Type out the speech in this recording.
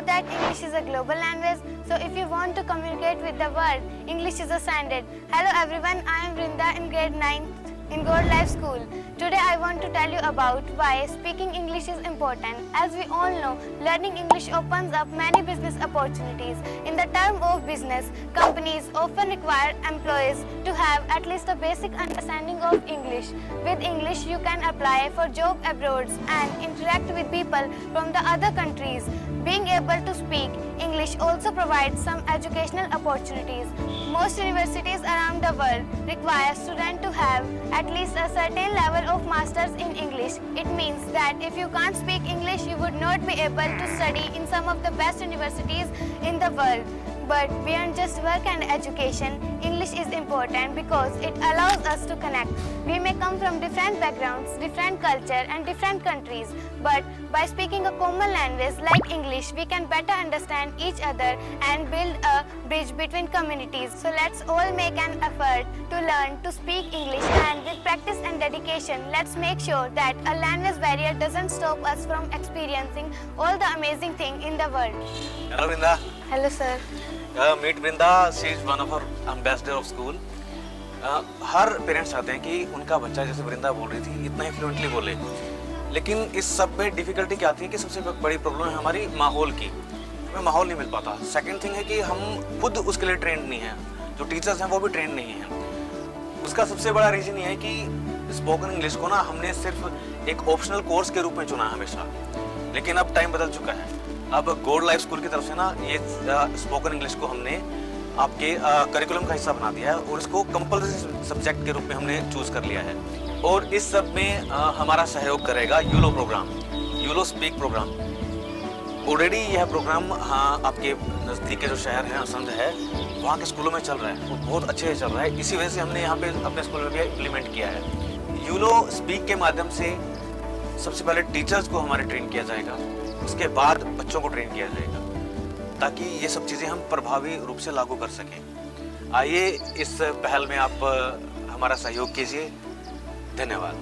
that English is a global language, so if you want to communicate with the world, English is a standard. Hello everyone, I am Vrinda in grade 9 in Gold Life School. Today I want to tell you about why speaking English is important. As we all know, learning English opens up many business opportunities. In the term of business, companies often require employees to have at least a basic understanding of English. With English, you can apply for job abroad and interact with people from the other countries. Being able to speak English also provides some educational opportunities. Most universities around the world require students to have at least a certain level of masters in English. It means that if you can't speak English, you would not be able to study in some of the best universities in the world. But beyond just work and education, English is important because it allows us to connect. We may come from different backgrounds, different culture and different countries, but by speaking a common language like English, we can better understand each other and build a bridge between communities. So let's all make an effort to learn to speak English, and with practice and dedication, let's make sure that a language barrier doesn't stop us from experiencing all the amazing things in the world. Hello Vrinda. Hello sir. Meet Vrinda. She is one of our ambassador of school. Her parents चाहते हैं कि उनका बच्चा, जैसे वृंदा बोल रही थी, इतना ही फ्लुएंटली बोले, लेकिन इस सब में डिफिकल्टी क्या आती है कि सबसे बड़ी प्रॉब्लम है हमारी माहौल की। हमें माहौल नहीं मिल पाता। सेकंड थिंग है कि हम खुद उसके लिए ट्रेंड नहीं हैं, जो टीचर्स हैं वो भी ट्रेंड नहीं हैं। उसका सबसे बड़ा रीज़न ये है कि स्पोकन इंग्लिश को ना हमने सिर्फ एक ऑप्शनल कोर्स के रूप में चुना हमेशा, लेकिन अब टाइम बदल चुका है। अब गोल्ड लाइफ स्कूल की तरफ से ना ये स्पोकन इंग्लिश को हमने आपके करिकुलम का हिस्सा बना दिया है और इसको कंपल्सरी सब्जेक्ट के रूप में हमने चूज कर लिया है। और इस सब में हमारा सहयोग करेगा यूलो प्रोग्राम, यूलो स्पीक प्रोग्राम। ऑलरेडी यह प्रोग्राम आपके नज़दीक के जो शहर है असंध है, वहाँ के स्कूलों में चल रहा है, वो बहुत अच्छे से चल रहा है। इसी वजह से हमने यहाँ पे अपने स्कूल में भी इम्प्लीमेंट किया है। यूलो स्पीक के माध्यम से सबसे पहले टीचर्स को हमारे ट्रेन किया जाएगा, उसके बाद बच्चों को ट्रेन किया जाएगा, ताकि ये सब चीज़ें हम प्रभावी रूप से लागू कर सकें। आइए इस पहल में आप हमारा सहयोग कीजिए। धन्यवाद।